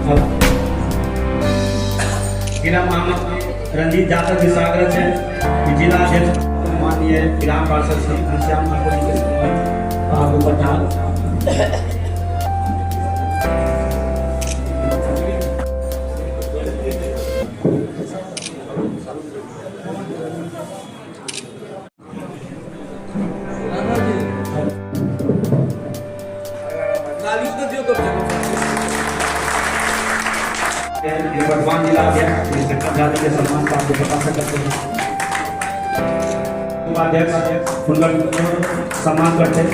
ग्राम रंजीत जाटव जी स्वागत है कि जिला अध्यक्ष माननीय ग्राम पार्षद श्री घनश्याम ठाकुर जी के उपचार वर्तमान जिला अध्यक्ष जाति के सम्मान प्राप्त प्रकाशन करते हैं। उपाध्यक्ष उनका सम्मान करते हैं।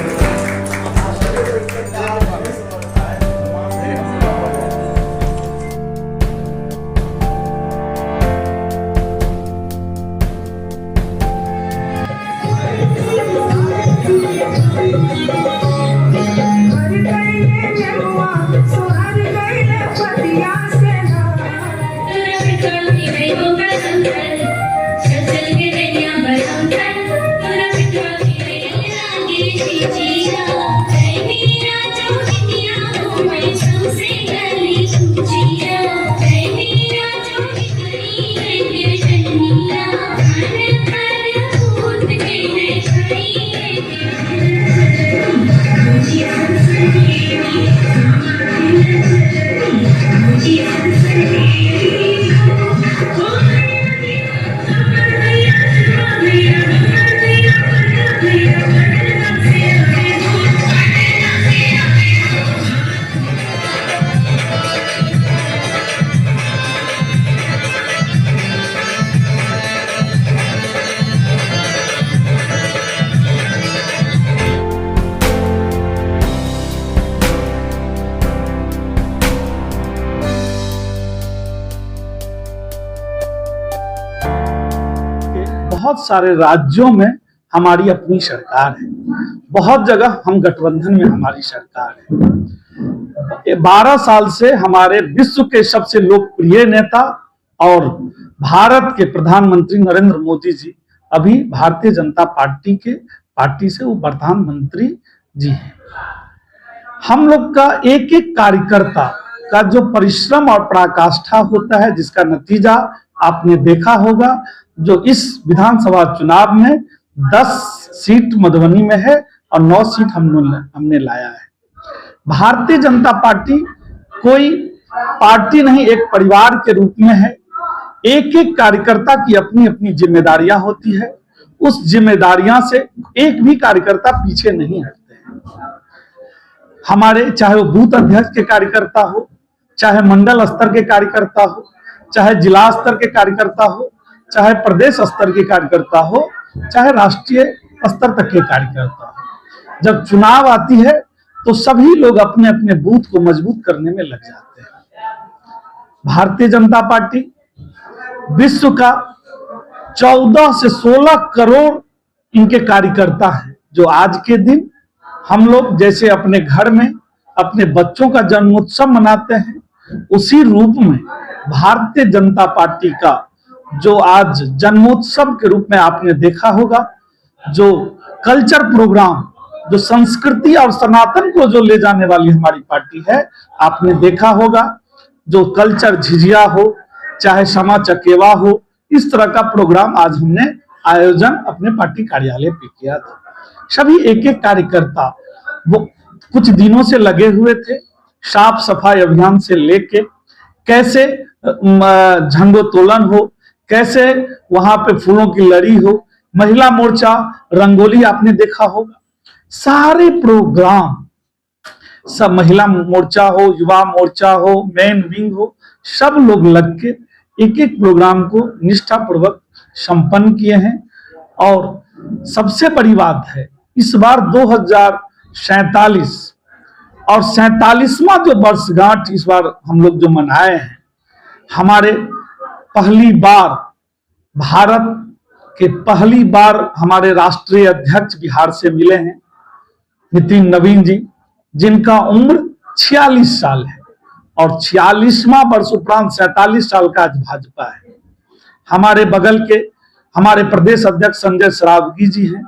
बहुत सारे राज्यों में हमारी अपनी सरकार है, बहुत जगह हम गठबंधन में हमारी सरकार है। 12 साल से हमारे विश्व के सबसे लोकप्रिय नेता और भारत के प्रधानमंत्री नरेंद्र मोदी जी अभी भारतीय जनता पार्टी से वो प्रधानमंत्री जी हैं। हम लोग का एक एक कार्यकर्ता का जो परिश्रम और पराकाष्ठा होता है, जिसका नतीजा आपने देखा होगा। जो इस विधानसभा चुनाव में 10 सीट मधुबनी में है और 9 सीट हमने लाया है। भारतीय जनता पार्टी कोई पार्टी नहीं, एक परिवार के रूप में है। एक एक कार्यकर्ता की अपनी अपनी जिम्मेदारियां होती है। उस जिम्मेदारियां से एक भी कार्यकर्ता पीछे नहीं हटते हैं। हमारे चाहे वो बूथ अध्यक्ष के कार्यकर्ता हो, चाहे मंडल स्तर के कार्यकर्ता हो, चाहे जिला स्तर के कार्यकर्ता हो, चाहे प्रदेश स्तर के कार्यकर्ता हो, चाहे राष्ट्रीय स्तर तक के कार्यकर्ता हो, जब चुनाव आती है तो सभी लोग अपने अपने बूथ को मजबूत करने में लग जाते हैं। भारतीय जनता पार्टी विश्व का 14 से 16 करोड़ इनके कार्यकर्ता हैं, जो आज के दिन हम लोग जैसे अपने घर में अपने बच्चों का जन्मोत्सव मनाते हैं, उसी रूप में भारतीय जनता पार्टी का जो आज जन्मोत्सव के रूप में आपने देखा होगा, जो कल्चर प्रोग्राम, जो संस्कृति और सनातन को जो ले जाने वाली हमारी पार्टी है, आपने देखा होगा। जो कल्चर झिझिया हो, चाहे क्षमा चकेवा हो, इस तरह का प्रोग्राम आज हमने आयोजन अपने पार्टी कार्यालय पे किया था। सभी एक एक कार्यकर्ता वो कुछ दिनों से लगे हुए थे, साफ सफाई अभियान से लेके कैसे झंडोत्तोलन हो, कैसे वहां पे फूलों की लड़ी हो, महिला मोर्चा रंगोली आपने देखा होगा। सारे प्रोग्राम, सब महिला मोर्चा हो, युवा मोर्चा हो, मेन विंग हो, सब लोग लग के एक एक प्रोग्राम को निष्ठापूर्वक संपन्न किए हैं। और सबसे बड़ी बात है, इस बार 2047 और 47वां जो वर्षगांठ इस बार हम लोग जो मनाए हैं, हमारे पहली बार भारत के पहली बार हमारे राष्ट्रीय अध्यक्ष बिहार से मिले हैं, नितिन नवीन जी, जिनका उम्र 46 साल है और 46वां वर्ष उपरांत 47 साल का आज भाजपा है। हमारे बगल के हमारे प्रदेश अध्यक्ष संजय सरावगी जी हैं,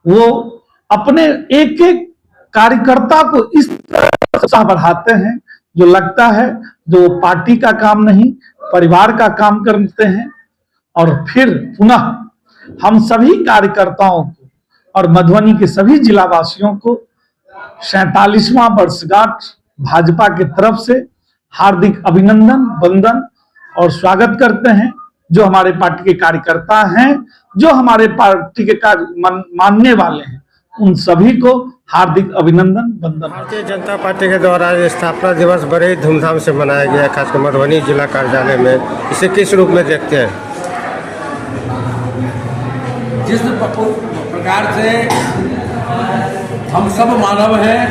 वो अपने एक एक कार्यकर्ता को इस तरह उत्साह बढ़ाते हैं जो लगता है जो पार्टी का काम नहीं परिवार का काम करते हैं। और फिर पुनः हम सभी कार्यकर्ताओं को और मधुबनी के सभी जिलावासियों को 47वां वर्षगांठ भाजपा की तरफ से हार्दिक अभिनंदन वंदन और स्वागत करते हैं। जो हमारे पार्टी के कार्यकर्ता हैं, जो हमारे पार्टी के मानने वाले हैं, उन सभी को हार्दिक अभिनंदन वंदन। भारतीय जनता पार्टी के द्वारा स्थापना दिवस बड़े धूमधाम से मनाया गया है, खासकर मधुबनी जिला कार्यालय में। इसे किस रूप में देखते हैं? जिस प्रकार से हम सब मानव हैं,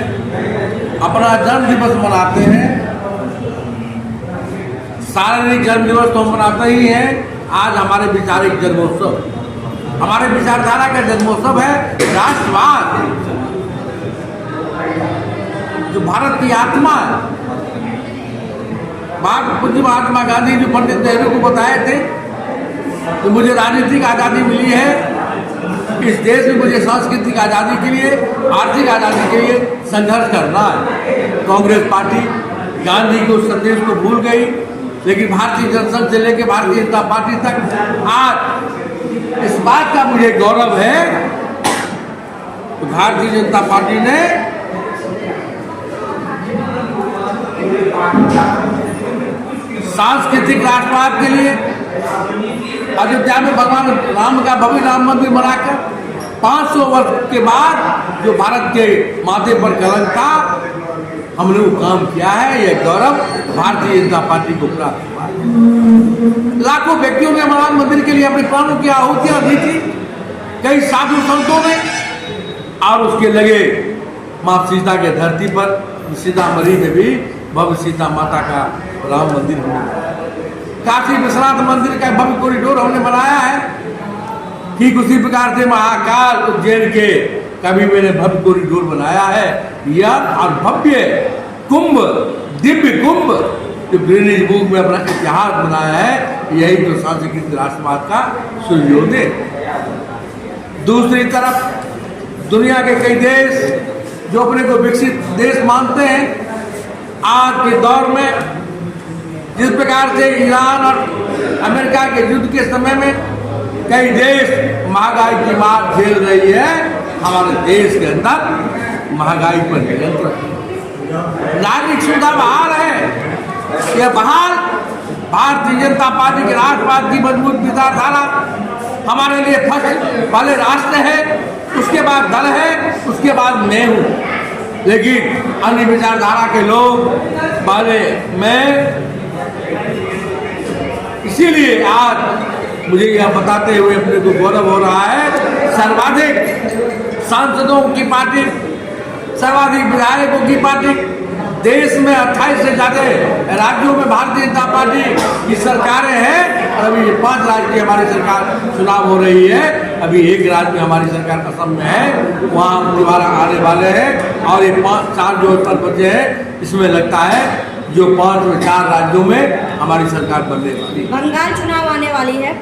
अपना जन्म दिवस मनाते हैं, शारीरिक जन्म दिवस तो हम मनाते ही हैं। आज हमारे वैचारिक जन्मोत्सव, हमारे विचारधारा का जन्मोत्सव है राष्ट्रवाद, जो भारत की आत्मा है। पूज्य महात्मा गांधी जो पंडित नेहरू को बताए थे कि मुझे राजनीतिक आज़ादी मिली है, इस देश में मुझे सांस्कृतिक आज़ादी के लिए, आर्थिक आज़ादी के लिए संघर्ष करना है। कांग्रेस पार्टी गांधी के उस संदेश को भूल गई, लेकिन भारतीय जनसंघ से लेकर भारतीय जनता पार्टी तक आज इस बात का मुझे गौरव है कि भारतीय जनता पार्टी ने सांस्कृतिक राष्ट्रवाद के लिए अयोध्या में भगवान राम का भव्य राम मंदिर बनाकर 500 वर्ष के बाद जो भारत के माथे पर कलंक था, हमने वो काम किया है। यह गौरव भारतीय जनता पार्टी को प्राप्त हुआ है। लाखों व्यक्तियों ने राम मंदिर के लिए अपने प्राणों की आहुतियां दी थी, कई साधु संतों ने, और उसके लगे माँ सीता के धरती पर सीतामढ़ी में भी भव्य सीता माता का राम मंदिर बना। काशी विश्वनाथ मंदिर का भव्य कॉरिडोर हमने बनाया है। ठीक उसी प्रकार से महाकाल उज्जैन के कभी मैंने भव्य कॉरिडोर बनाया है। यह और भव्य कुंभ, दिव्य कुंभ जो गिनीज बुक में अपना इतिहास बनाया है, यही तो सांस्कृतिक राष्ट्रवाद का सूर्योदय। दूसरी तरफ दुनिया के कई देश जो अपने को विकसित देश मानते हैं, आज के दौर में जिस प्रकार से ईरान और अमेरिका के युद्ध के समय में कई देश महंगाई की मार झेल रही है, हमारे देश के अंदर महंगाई पर नियंत्रण, नागरिक सुविधा बहाल है। यह बहाल भारतीय जनता पार्टी के राष्ट्रवाद की मजबूत विचारधारा हमारे लिए फर्स्ट पहले राष्ट्र है, उसके बाद दल है, उसके बाद मैं हूँ। लेकिन अन्य विचारधारा के लोग पहले मैं, इसीलिए आज मुझे यह बताते हुए अपने को गौरव हो रहा है। सर्वाधिक सांसदों की पार्टी, सर्वाधिक विधायकों की पार्टी, देश में 28 से ज्यादा राज्यों में भारतीय जनता पार्टी की सरकारें हैं। और अभी 5 राज्य की हमारी सरकार चुनाव हो रही है। अभी एक राज्य में हमारी सरकार असम में है, वहाँ दोबारा आने वाले हैं। और ये 4 जो स्थल बचे हैं, इसमें लगता है जो 5 में 4 राज्यों में हमारी सरकार बनने वाली है। बंगाल चुनाव आने वाली है,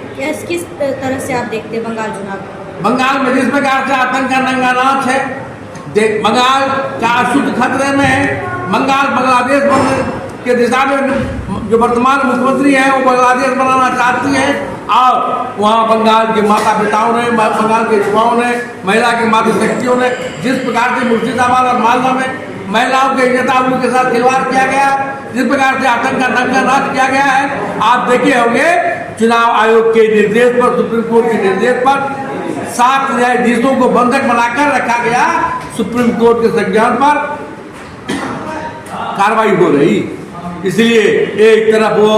किस तरह से आप देखते हैं बंगाल चुनाव? बंगाल में जिस प्रकार से आतंक का नंगा नाच है, बंगाल का शुद्ध खतरे में है। बंगाल बांग्लादेश बनने के दिशा में जो वर्तमान मुख्यमंत्री है वो बांग्लादेश बनाना चाहती है। और वहाँ बंगाल के माता पिताओं ने, बंगाल के युवाओं ने, महिला के माता शक्तियों ने जिस प्रकार से मुर्शिदाबाद और मालदा में महिलाओं के नेताओं के साथ खिलवाड़ किया गया, जिस प्रकार से आतंक का नंगा नाच किया गया है, आप देखे होंगे चुनाव आयोग के निर्देश पर, सुप्रीम कोर्ट के निर्देश पर 7 न्यायाधीशों को बंधक बनाकर रखा गया। सुप्रीम कोर्ट के संज्ञान पर कार्रवाई हो रही। इसलिए एक तरफ वो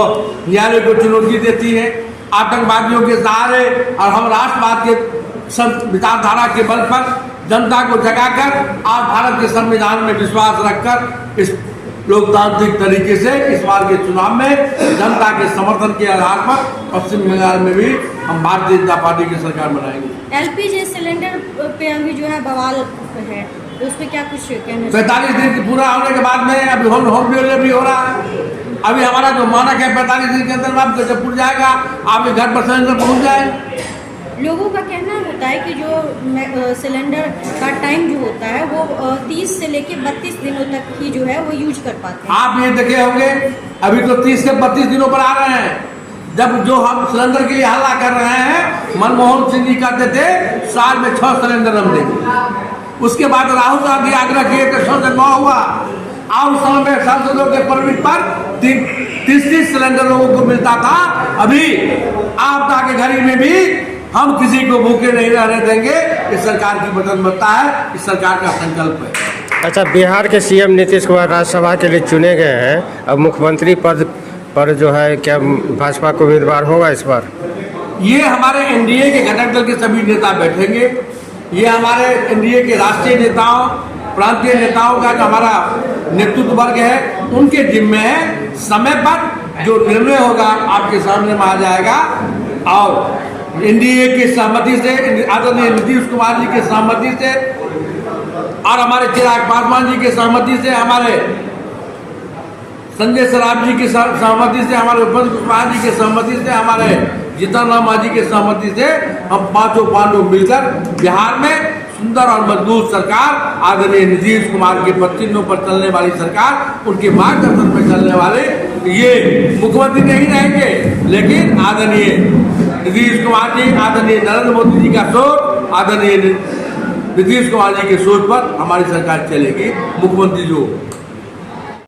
न्यायालय को चुनौती देती है आतंकवादियों के सहारे, और हम राष्ट्रवाद के विचारधारा के बल पर जनता को जगाकर आज भारत के संविधान में विश्वास रखकर इस लोकतांत्रिक तरीके से इस बार के चुनाव में जनता के समर्थन के आधार पर पश्चिम बंगाल में भी हम भारतीय जनता पार्टी की सरकार बनाएंगे। एलपीजी सिलेंडर पे अभी जो है बवाल है, तो उस पर क्या कुछ कहना? 45 दिन पूरा होने के बाद में अभी होम डिलीवरी भी हो रहा है। अभी हमारा जो मानक है 45 दिन के अंदर आप जब जाएगा, आपके घर पर सिलेंडर पहुँच जाए। लोगों का कहना होता है कि जो सिलेंडर का टाइम जो होता है वो 30 से लेके 32 दिनों तक ही जो है वो यूज कर पाते हैं। आप ये देखे होंगे अभी तो 30 से 32 दिनों पर आ रहे हैं। जब जो हम सिलेंडर के लिए हल्ला कर रहे हैं, मनमोहन सिंह जी कहते थे साल में 6 सिलेंडर हम देंगे। उसके बाद राहुल गांधी आग्रह किए तो 6 से 9 हुआ। और उस समय में सांसदों के परमिट पर 30 सिलेंडर लोगों को मिलता था। अभी आपदा के घड़ी में भी हम किसी को भूखे नहीं रहने देंगे। इस सरकार की वचनबद्धता है, इस सरकार का संकल्प है। अच्छा, बिहार के सीएम नीतीश कुमार राज्यसभा के लिए चुने गए हैं। अब मुख्यमंत्री पद पर जो है क्या भाजपा को उम्मीदवार होगा इस बार? ये हमारे एनडीए के घटक दल के सभी नेता बैठेंगे। ये हमारे एनडीए के राष्ट्रीय नेताओं, प्रांतीय नेताओं का जो हमारा नेतृत्व वर्ग है, उनके जिम्मे है। समय पर जो निर्णय होगा आपके सामने में आ जाएगा। और एनडीए की सहमति से, आदरणीय नीतीश कुमार जी की सहमति से और हमारे चिराग पासवान जी की सहमति से, हमारे संजय सराफ जी की सहमति से, हमारे उपेंद्र कुशवाहा जी की सहमति से, हमारे जीतन राम मांझी की सहमति से हम पांचों पांडव मिलकर बिहार में सुंदर और मजबूत सरकार, आदरणीय नीतीश कुमार के पत्तियों पर चलने वाली सरकार, उनके मार्गदर्शन पर चलने वाले ये मुख्यमंत्री नहीं रहेंगे, लेकिन आदरणीय नीतीश कुमार जी, आदरणीय नरेंद्र मोदी जी का सोच, आदरणीय नीतीश कुमार जी की सोच पर हमारी सरकार चलेगी। मुख्यमंत्री जो